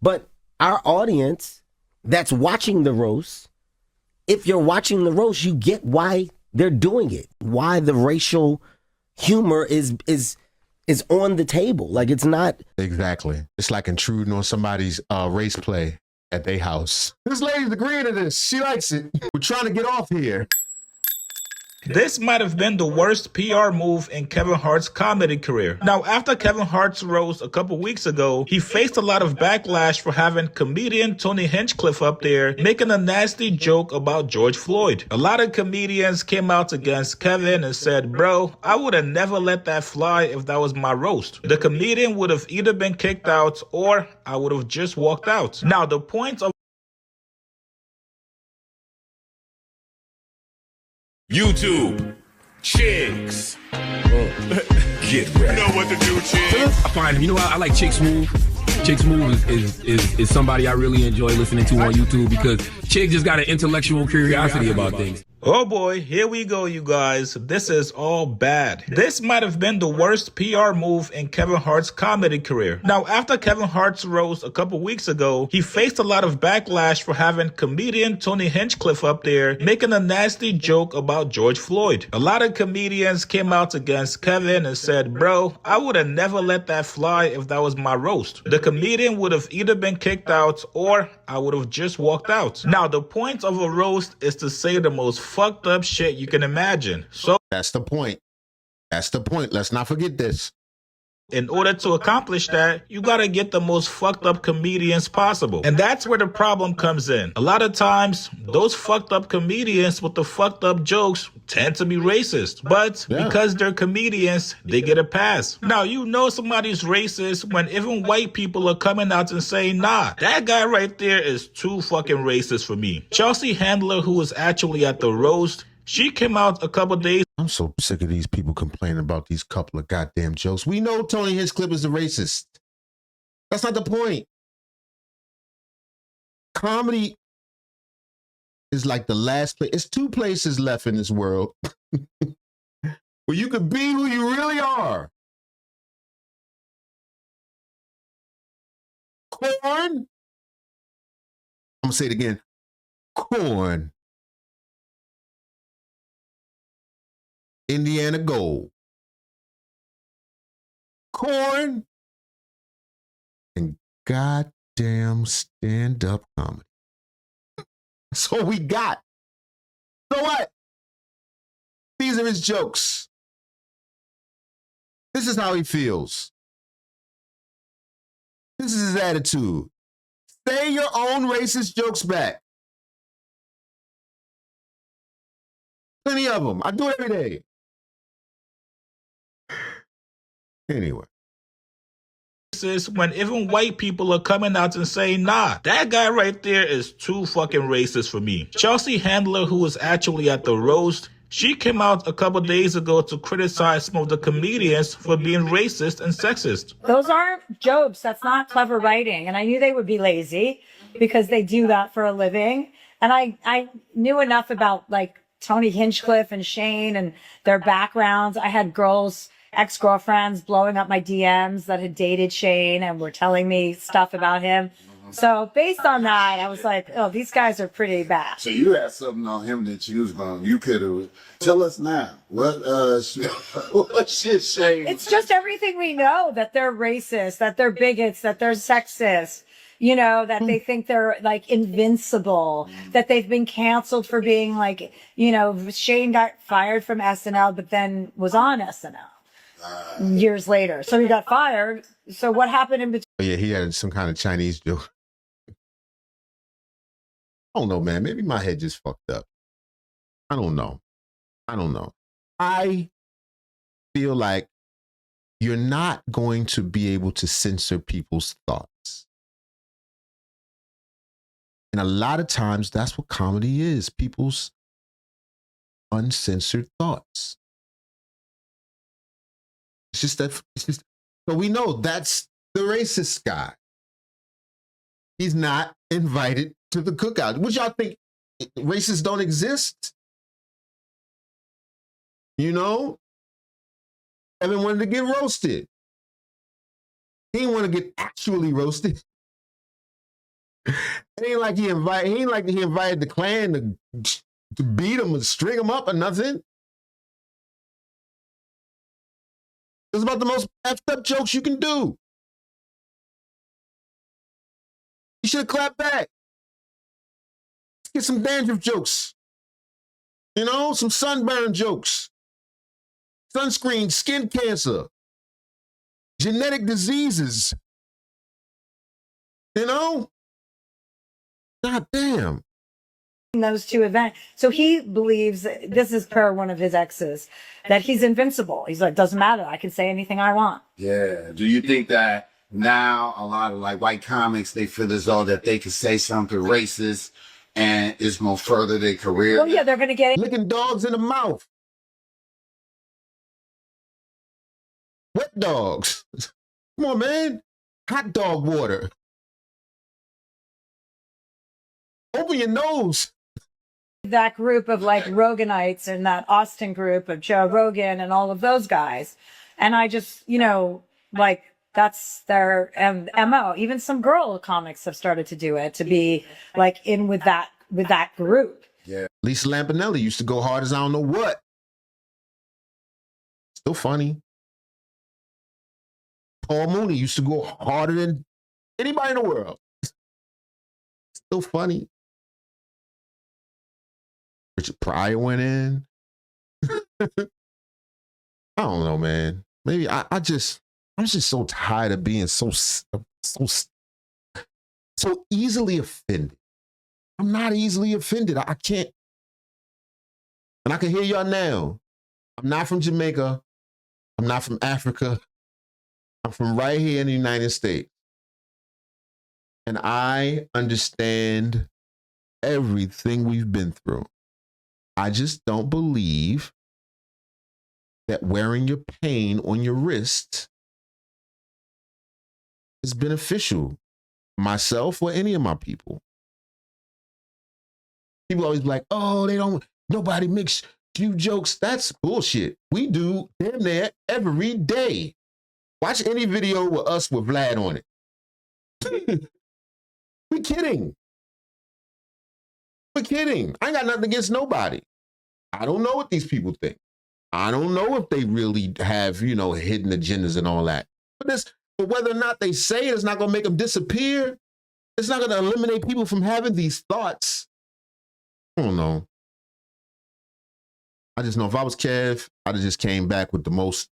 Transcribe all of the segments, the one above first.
But our audience that's watching the roast, if you're watching the roast, you get why they're doing it, why the racial humor is on the table. Like, it's not exactly. It's like intruding on somebody's race play at their house. This lady's agreeing to this. She likes it. We're trying to get off here. This might have been the worst PR move in Kevin Hart's comedy career. Now, after Kevin Hart's roast a couple weeks ago, he faced a lot of backlash for having comedian Tony Hinchcliffe up there making a nasty joke about George Floyd. A lot of comedians came out against Kevin and said, bro, I would have never let that fly if that was my roast. The comedian would have either been kicked out or I would have just walked out. Now, the point of YouTube, chicks. Get ready. You know what to do, chicks. I find him. You know, I like Chick Smooth. Chick Smooth is somebody I really enjoy listening to on YouTube because Chick just got an intellectual curiosity about things. Oh boy, here we go, you guys. This is all bad. This might have been the worst PR move in Kevin Hart's comedy career. Now, after Kevin Hart's roast a couple weeks ago, he faced a lot of backlash for having comedian Tony Hinchcliffe up there making a nasty joke about George Floyd. A lot of comedians came out against Kevin and said, bro, I would have never let that fly if that was my roast. The comedian would have either been kicked out or I would have just walked out. Now, the point of a roast is to say the most fucked up shit you can imagine. So that's the point. That's the point. Let's not forget this. In order to accomplish that, you gotta get the most fucked up comedians possible. And that's where the problem comes in. A lot of times, those fucked up comedians with the fucked up jokes tend to be racist. But because they're comedians, they get a pass. Now, you know somebody's racist when even white people are coming out and saying, nah, that guy right there is too fucking racist for me. Chelsea Handler, who was actually at the roast, she came out a couple days. I'm so sick of these people complaining about these couple of goddamn jokes. We know Tony Hinchcliffe is a racist. That's not the point. Comedy is like the last place. It's two places left in this world where you could be who you really are. Corn. I'm going to say it again. Corn. Indiana Gold, corn, and goddamn stand-up comedy. That's all we got. So what? These are his jokes. This is how he feels. This is his attitude. Say your own racist jokes back. Plenty of them. I do it every day. Anyway. When even white people are coming out and saying, nah, that guy right there is too fucking racist for me. Chelsea Handler, who was actually at the roast, she came out a couple days ago to criticize some of the comedians for being racist and sexist. Those aren't jokes. That's not clever writing. And I knew they would be lazy because they do that for a living. And I knew enough about like Tony Hinchcliffe and Shane and their backgrounds. I had ex-girlfriends blowing up my DMs that had dated Shane and were telling me stuff about him. So based on that, I was like, oh, these guys are pretty bad. So you had something on him that you could have. Tell us now. What shit, Shane? It's just everything we know, that they're racist, that they're bigots, that they're sexist. You know, that they think they're like invincible, that they've been canceled for being like, you know, Shane got fired from SNL, but then was on SNL years later. So he got fired. So what happened in between? Yeah, he had some kind of Chinese joke. I don't know, man. Maybe my head just fucked up. I don't know. I feel like you're not going to be able to censor people's thoughts. And a lot of times that's what comedy is, people's uncensored thoughts. So we know that's the racist guy. He's not invited to the cookout. Would y'all think racists don't exist? You know? Evan wanted to get roasted. He didn't want to get actually roasted. It ain't like he invited the Klan to beat him or string him up or nothing. It's about the most effed up jokes you can do. You should have clapped back. Let's get some dandruff jokes. You know, some sunburn jokes. Sunscreen, skin cancer, genetic diseases. You know? God damn. Those two events. So he believes, this is per one of his exes, that he's invincible. He's like, doesn't matter. I can say anything I want. Yeah. Do you think that now a lot of like white comics, they feel as though that they can say something racist and it's gonna further their career? Well, yeah, they're going to get it. Licking dogs in the mouth. Wet dogs. Come on, man. Hot dog water. Open your nose. That group of like Roganites and that Austin group of Joe Rogan and all of those guys. And I just, you know, like that's their MO. Even some girl comics have started to do it, to be like in with that group. Yeah. Lisa Lampanelli used to go hard as I don't know what. Still funny. Paul Mooney used to go harder than anybody in the world. Still funny. Richard Pryor went in. I don't know, man. Maybe I'm just so tired of being so easily offended. I'm not easily offended. I can't. And I can hear y'all now. I'm not from Jamaica. I'm not from Africa. I'm from right here in the United States. And I understand everything we've been through. I just don't believe that wearing your pain on your wrist is beneficial, myself or any of my people. People always be like, oh, nobody makes you jokes. That's bullshit. We do damn near every day. Watch any video with us with Vlad on it. We're kidding. We're kidding. I ain't got nothing against nobody. I don't know what these people think. I don't know if they really have, you know, hidden agendas and all that. But whether or not they say it, it's not going to make them disappear. It's not going to eliminate people from having these thoughts. I don't know. I just know if I was Kev, I'd have just came back with the most.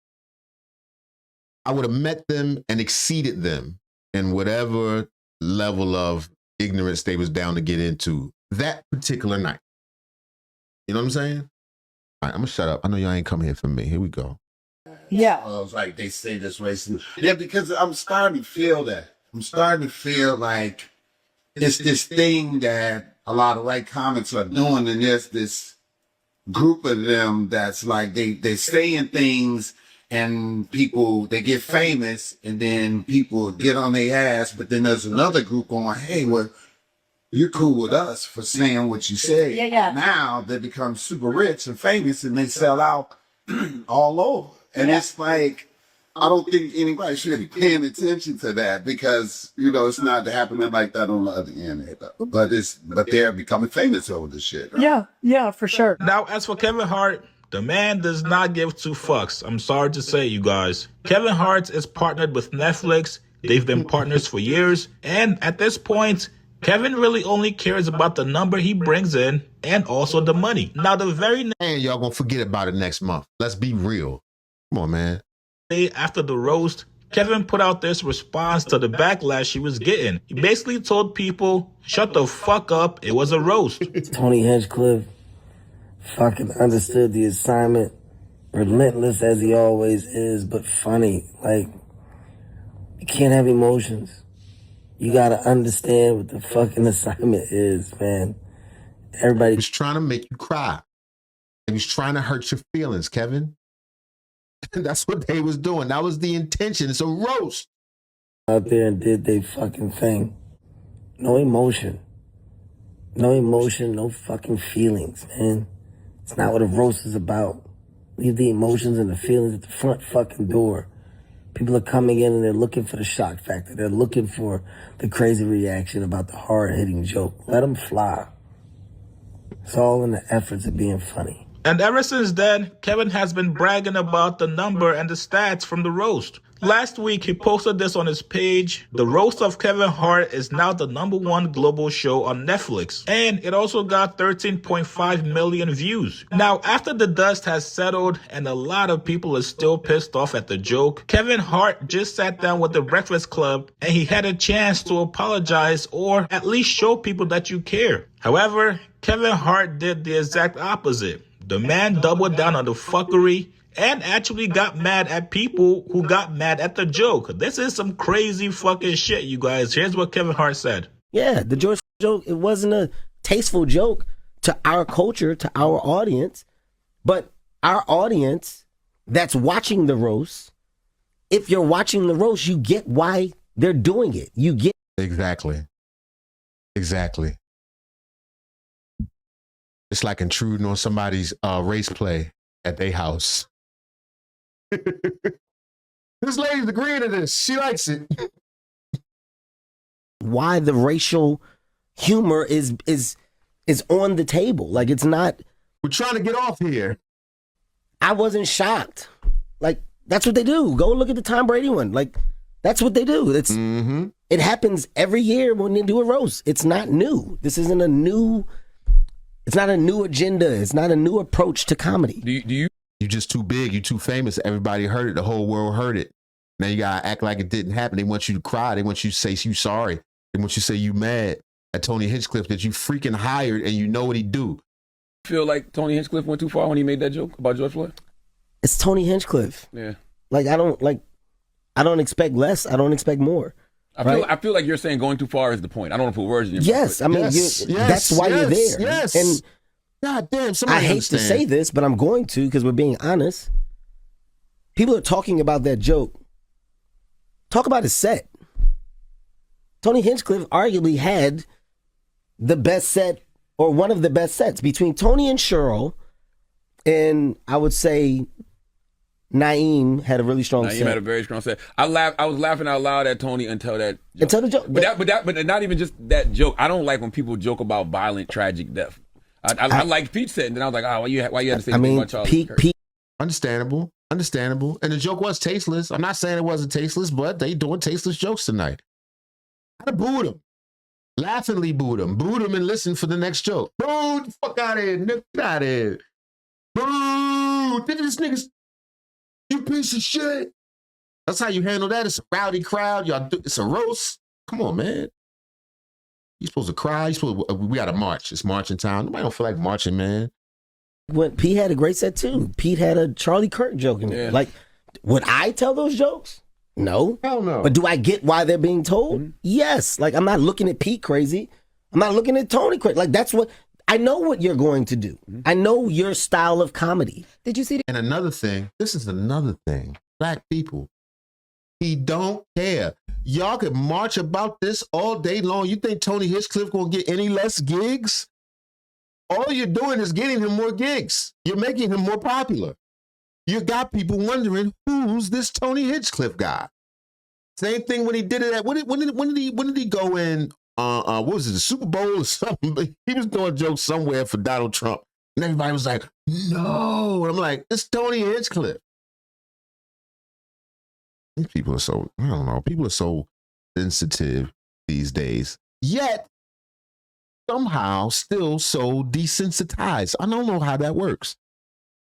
I would have met them and exceeded them in whatever level of ignorance they was down to get into that particular night. You know what I'm saying? All right, I'm going to shut up. I know y'all ain't coming here for me. Here we go. Yeah. I was like, they say this racist. Yeah, because I'm starting to feel that. I'm starting to feel like it's this thing that a lot of white comics are doing, and there's this group of them that's like, they saying things and people, they get famous and then people get on their ass, but then there's another group going, hey, well, you're cool with us for saying what you say. Yeah, yeah. Now they become super rich and famous and they sell out all over. And it's like, I don't think anybody should be paying attention to that because, you know, it's not happening like that on the other end. But they're becoming famous over this shit. Right? Yeah, for sure. Now, as for Kevin Hart, the man does not give two fucks. I'm sorry to say, you guys. Kevin Hart is partnered with Netflix. They've been partners for years. And at this point, Kevin really only cares about the number he brings in and also the money. Now, the very And y'all gonna forget about it next month. Let's be real. Come on, man. day after the roast, Kevin put out this response to the backlash he was getting. He basically told people, shut the fuck up, it was a roast. Tony Hinchcliffe fucking understood the assignment, relentless as he always is, but funny. Like, you can't have emotions. You gotta understand what the fucking assignment is, man. Everybody He was trying to make you cry. He was trying to hurt your feelings, Kevin. That's what they was doing. That was the intention. It's a roast. out there and did their fucking thing. No emotion. No emotion, no fucking feelings, man. It's not what a roast is about. Leave the emotions and the feelings at the front fucking door. People are coming in and they're looking for the shock factor. They're looking for the crazy reaction about the hard-hitting joke. Let them fly. It's all in the efforts of being funny. And ever since then, Kevin has been bragging about the number and the stats from the roast. Last week, he posted this on his page. The roast of Kevin Hart is now the #1 global show on Netflix. And it also got 13.5 million views. Now, after the dust has settled and a lot of people are still pissed off at the joke, Kevin Hart just sat down with the Breakfast Club and he had a chance to apologize or at least show people that you care. However, Kevin Hart did the exact opposite. The man doubled down on the fuckery and actually got mad at people who got mad at the joke. This is some crazy fucking shit, you guys. Here's what Kevin Hart said. Yeah, the George joke, it wasn't a tasteful joke to our culture, to our audience, but our audience that's watching the roast, if you're watching the roast, you get why they're doing it. You get. Exactly. It's like intruding on somebody's race play at their house. This lady's agreeing to this. She likes it. Why the racial humor is on the table. Like, it's not. We're trying to get off here. I wasn't shocked. Like, that's what they do. Go look at the Tom Brady one. Like, that's what they do. It's It happens every year when they do a roast. It's not new. This isn't a new. It's not a new agenda. It's not a new approach to comedy. You just too big. You too famous. Everybody heard it. The whole world heard it. Now you gotta act like it didn't happen. They want you to cry. They want you to say you sorry. They want you to say you mad at Tony Hinchcliffe that you freaking hired and you know what he do. Feel like Tony Hinchcliffe went too far when he made that joke about George Floyd? It's Tony Hinchcliffe. Yeah. Like, I don't expect less. I don't expect more. I feel like you're saying going too far is the point. I don't want to put words in your mouth. Yes, I mean, that's why you're there. Yes. And God damn, I hate to say this, but I'm going to because we're being honest. People are talking about that joke. Talk about his set. Tony Hinchcliffe arguably had the best set or one of the best sets between Tony and Cheryl, and I would say Naeem had a really strong set. Naeem had a very strong set. I was laughing out loud at Tony until that joke. Until the joke. But not even just that joke. I don't like when people joke about violent, tragic death. I like Pete said, and then I was like, why you had to say anything about Charlie? Pete. Understandable. And the joke was tasteless. I'm not saying it wasn't tasteless, but they doing tasteless jokes tonight. I'd have booed him. Laughingly booed him. Booed him and listened for the next joke. Boo, the fuck out of here. Get out of here. Boo, this nigga's, you piece of shit. That's how you handle that. It's a rowdy crowd. It's a roast. Come on, man. You're supposed to cry. We got to march. It's marching time. Nobody don't feel like marching, man. When Pete had a great set too. Pete had a Charlie Kirk joke in there. Yeah. Like, would I tell those jokes? No. Hell no. But do I get why they're being told? Mm-hmm. Yes. Like, I'm not looking at Pete crazy. I'm not looking at Tony crazy. Like, that's what I know what you're going to do. Mm-hmm. I know your style of comedy. Did you see And another thing, this is another thing. Black people, he don't care. Y'all could march about this all day long. You think Tony Hinchcliffe gonna get any less gigs? All you're doing is getting him more gigs. You're making him more popular. You got people wondering, who's this Tony Hinchcliffe guy? Same thing when he did it at, when did he go in, what was it, the Super Bowl or something? He was doing jokes somewhere for Donald Trump. And everybody was like, no. And I'm like, it's Tony Hinchcliffe. These people are so, I don't know, people are so sensitive these days. Yet, somehow still so desensitized. I don't know how that works.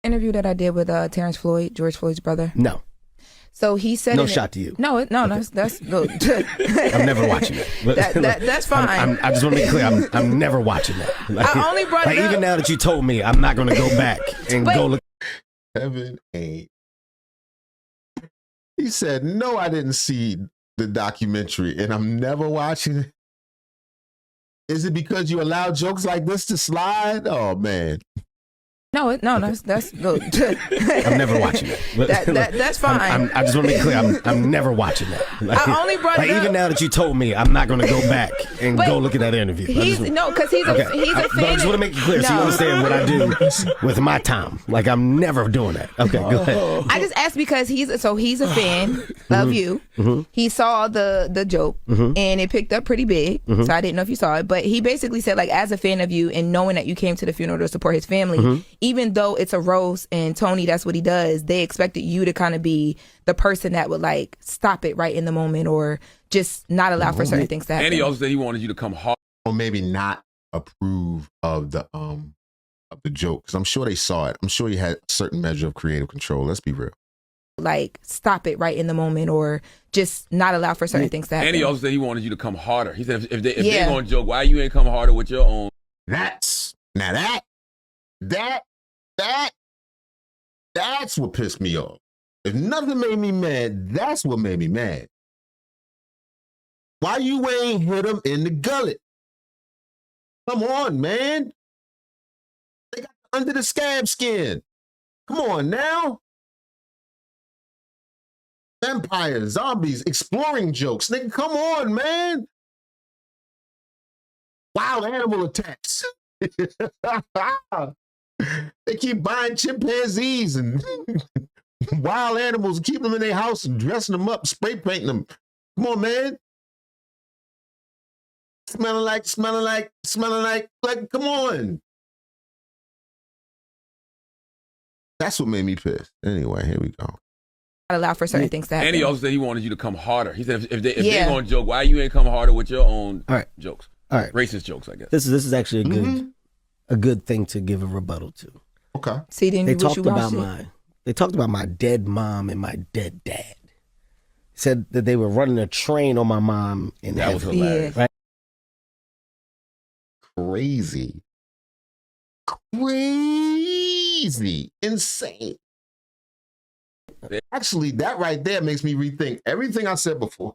Interview that I did with Terrence Floyd, George Floyd's brother. No. So he said, no shot to you. No, that's good. I'm never watching it. That's fine. I just want to be clear. I'm never watching that. Like, I only brought it up. Even now that you told me, I'm not going to go back and go look. Kevin ain't. He said, no, I didn't see the documentary and I'm never watching it. Is it because you allow jokes like this to slide? Oh, man. No, that's look. I'm never watching that. That's fine. I just want to be clear. I'm never watching that. Like, I only brought it up. Even now that you told me, I'm not going to go back and go look at that interview. Because he's a fan. But I just want to make it clear so you understand what I do with my time. Like, I'm never doing that. Okay, go ahead. I just asked because he's a fan of you. Mm-hmm. He saw the joke and it picked up pretty big. So I didn't know if you saw it, but he basically said, like, as a fan of you and knowing that you came to the funeral to support his family, even though it's a roast and Tony, that's what he does, they expected you to kind of be the person that would, like, stop it right in the moment or just not allow for certain things to happen. And he also said he wanted you to come hard. Or maybe not approve of the joke, because I'm sure they saw it. I'm sure he had a certain measure of creative control. Let's be real. Like, stop it right in the moment or just not allow for certain things to happen. And he also said he wanted you to come harder. He said if they're going to joke, why you ain't come harder with your own? That's what pissed me off. If nothing made me mad, that's what made me mad. Why you ain't hit him in the gullet? Come on, man. They got under the scab skin. Come on now. Vampires, zombies, exploring jokes. Nigga, come on, man. Wild animal attacks. They keep buying chimpanzees and wild animals, keeping them in their house and dressing them up, spray painting them. Come on, man. Smelling like, come on. That's what made me pissed. Anyway, here we go. Not allow for certain things to happen. And he also said he wanted you to come harder. He said if they're going to joke, why you ain't come harder with your own jokes? All right. Racist jokes, I guess. This is actually a good thing to give a rebuttal to. Okay. See, then they talked about my dead mom and my dead dad. Said that they were running a train on my mom and that was hilarious. Right? Crazy, insane. Actually, that right there makes me rethink everything I said before.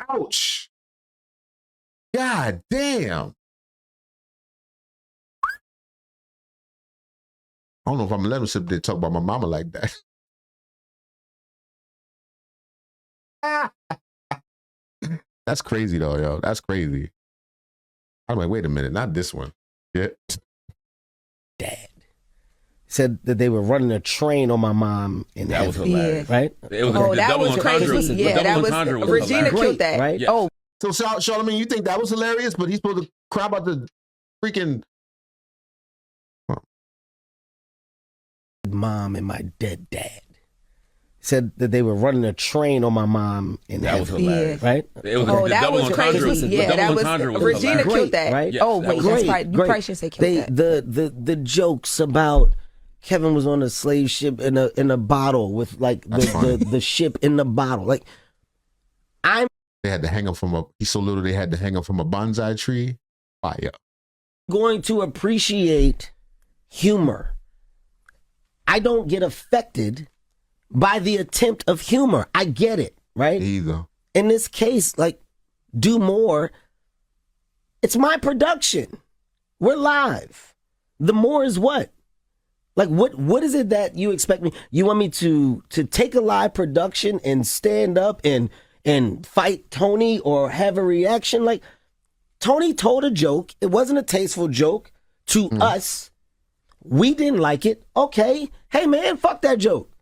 Ouch. God damn. I don't know if I'm gonna let him sit there and talk about my mama like that. That's crazy though, yo. That's crazy. I'm like, wait a minute, not this one. Yeah. Dad said that they were running a train on my mom and that was hilarious. Right? It was that was crazy. Yeah, that was Regina killed that. Right? Yes. Oh, so Charlamagne, you think that was hilarious, but he's supposed to cry about the freaking mom and my dead dad. Said that they were running a train on my mom and that was hilarious. Right? It was that was crazy. Yeah, that was Regina killed that. Right? Yes, oh wait, that's right. You probably should say killed that. The jokes about Kevin was on a slave ship in a bottle with like the ship in the bottle. Like they had to hang him from he's so little they had to hang him from a bonsai tree. Fire. Going to appreciate humor. I don't get affected by the attempt of humor. I get it, right? Either. In this case, like, do more. It's my production. We're live. The more is what? Like, what is it that you expect me? You want me to take a live production and stand up and fight Tony or have a reaction? Like, Tony told a joke. It wasn't a tasteful joke to us. We didn't like it. Okay. Hey, man, fuck that joke.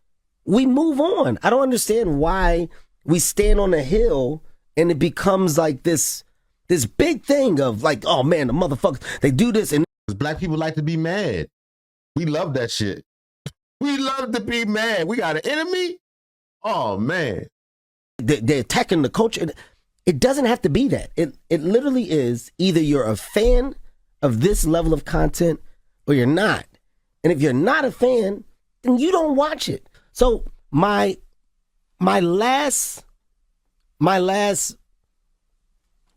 We move on. I don't understand why we stand on a hill and it becomes like this big thing of like, oh, man, the motherfuckers, they do this. And black people like to be mad. We love that shit. We love to be mad. We got an enemy? Oh, man. They're attacking the culture. It doesn't have to be that. It literally is either you're a fan of this level of content or you're not. And if you're not a fan, then you don't watch it. So my last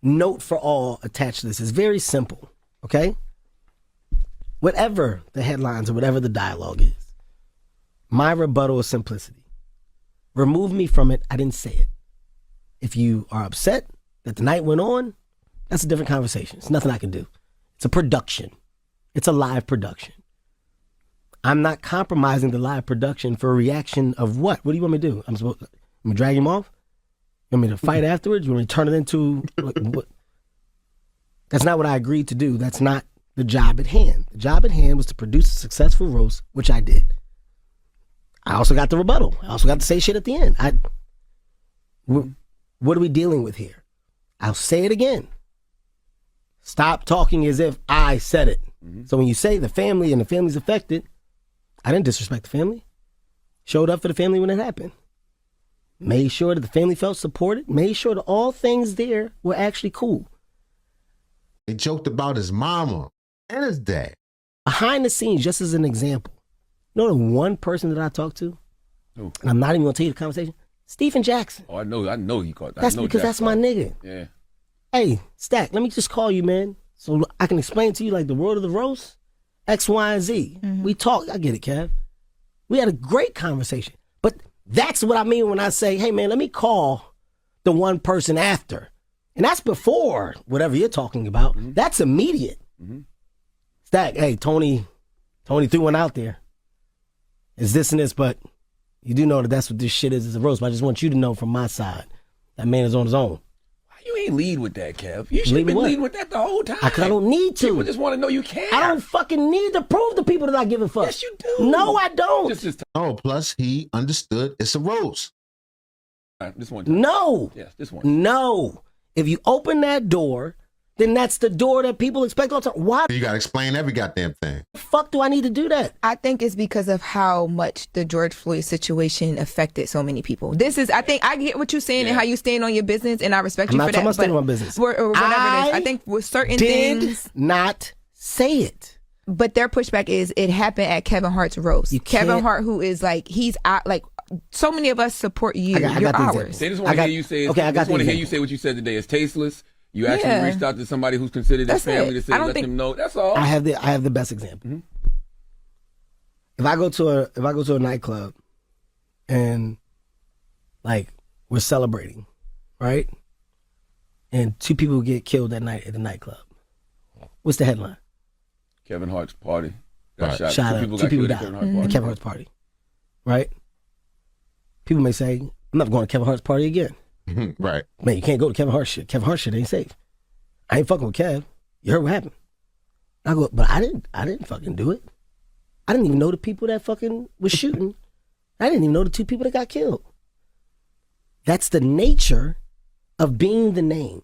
note for all attached to this is very simple, okay? Whatever the headlines or whatever the dialogue is, my rebuttal is simplicity. Remove me from it. I didn't say it. If you are upset that the night went on, that's a different conversation. It's nothing I can do. It's a production. It's a live production. I'm not compromising the live production for a reaction of what? What do you want me to do? I'm going to drag him off? You want me to fight afterwards? You want me to turn it into what? That's not what I agreed to do. That's not the job at hand. The job at hand was to produce a successful roast, which I did. I also got the rebuttal. I also got to say shit at the end. What are we dealing with here? I'll say it again. Stop talking as if I said it. So when you say the family and the family's affected, I didn't disrespect the family. Showed up for the family when it happened. Made sure that the family felt supported. Made sure that all things there were actually cool. They joked about his mama and his dad. Behind the scenes, just as an example, you know the one person that I talked to? Who? And I'm not even going to tell you the conversation? Stephen Jackson. Oh, I know he caught that. That's because that's my nigga. Yeah. Hey, Stack, let me just call you, man, so I can explain to you like the world of the roast, X, Y, and Z. We talked. I get it, Kev. We had a great conversation. But that's what I mean when I say, hey, man, let me call the one person after. And that's before whatever you're talking about. That's immediate. Stack, hey, Tony threw one out there. It's this and this, but you do know that that's what this shit is a roast. But I just want you to know from my side, that man is on his own. Why you ain't lead with that, Kev? You should have been leading with that the whole time. I don't need to. People just want to know you care. I don't fucking need to prove to people that I give a fuck. Yes, you do. No, I don't. Oh, plus he understood it's a roast. This one time. No. Yes, this one. No. If you open that door, then that's the door that people expect all the time. Why You got to explain every goddamn thing. the fuck do I need to do that? I think it's because of how much the George Floyd situation affected so many people. I think I get what you're saying and how you stand on your business, and I respect you for that. I'm not talking about business. Or whatever it is. I think with certain things. Not say it. But their pushback is it happened at Kevin Hart's roast. Kevin Hart, who is like, he's out, like, so many of us support you. I You're got the ours. They just want to hear you say. Okay, I got want to hear you say what you said today. It's tasteless. You actually reached out to somebody who's considered his family to say, let them know. That's all. I have the best example. If I go to a nightclub and like we're celebrating, right? And 2 people get killed that night at the nightclub. What's the headline? Kevin Hart's party got shot. Shot 2 people died at Kevin Hart's party. Right? People may say, I'm not going to Kevin Hart's party again. Right. Man, you can't go to Kevin Hart shit. Kevin Hart shit ain't safe. I ain't fucking with Kev. You heard what happened. I go, but I didn't fucking do it. I didn't even know the people that fucking was shooting. I didn't even know the 2 people that got killed. That's the nature of being the name.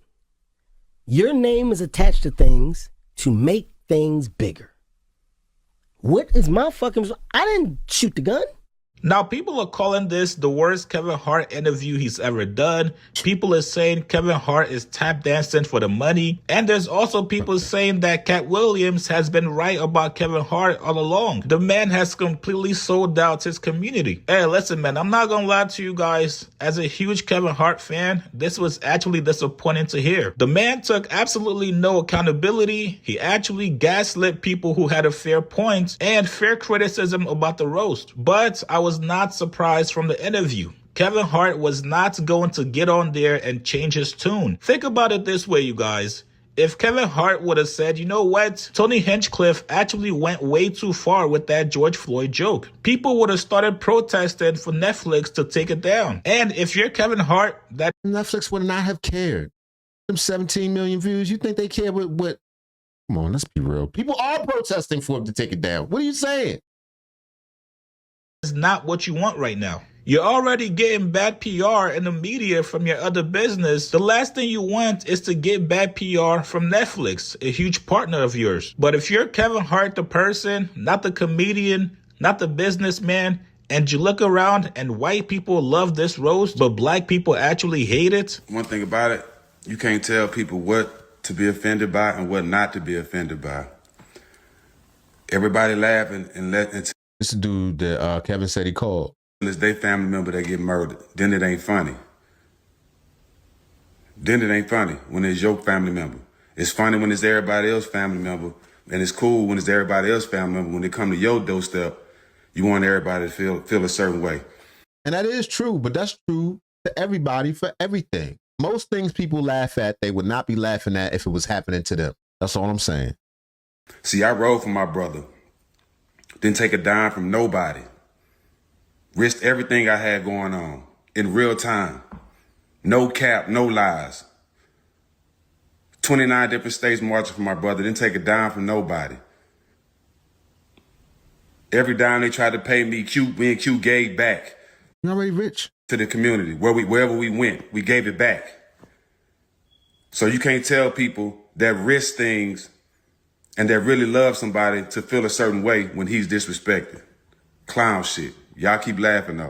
Your name is attached to things to make things bigger. What is my fucking... I didn't shoot the gun. Now, people are calling this the worst Kevin Hart interview he's ever done. People are saying Kevin Hart is tap dancing for the money. And there's also people saying that Cat Williams has been right about Kevin Hart all along. The man has completely sold out his community. Hey, listen, man, I'm not gonna lie to you guys. As a huge Kevin Hart fan, this was actually disappointing to hear. The man took absolutely no accountability. He actually gaslit people who had a fair point and fair criticism about the roast. But I was not surprised from the interview. Kevin Hart was not going to get on there and change his tune. Think about it this way, you guys. If Kevin Hart would have said, you know what, Tony Hinchcliffe actually went way too far with that George Floyd joke, people would have started protesting for Netflix to take it down. And if you're Kevin Hart, that Netflix would not have cared. Them 17 million views, you think they care what? Come on, let's be real. People are protesting for him to take it down. What are you saying? is not what you want right now. You're already getting bad PR in the media from your other business. The last thing you want is to get bad PR from Netflix, a huge partner of yours. But if you're Kevin Hart, the person, not the comedian, not the businessman, and you look around and white people love this roast, but black people actually hate it. One thing about it, you can't tell people what to be offended by and what not to be offended by. Everybody laughing and letting... This is the dude that Kevin said he called. It's their family member that get murdered. Then it ain't funny. Then it ain't funny when it's your family member. It's funny when it's everybody else's family member. And it's cool when it's everybody else's family member. When they come to your doorstep, you want everybody to feel a certain way. And that is true, but that's true to everybody for everything. Most things people laugh at, they would not be laughing at if it was happening to them. That's all I'm saying. See, I rode for my brother. Didn't take a dime from nobody. Risked everything I had going on in real time. No cap, no lies. 29 different states marching for my brother. Didn't take a dime from nobody. Every dime they tried to pay me, me and Q gave back. You already rich. To the community. Wherever we went, we gave it back. So you can't tell people that risk things and that really love somebody to feel a certain way when he's disrespected. Clown shit. Y'all keep laughing though.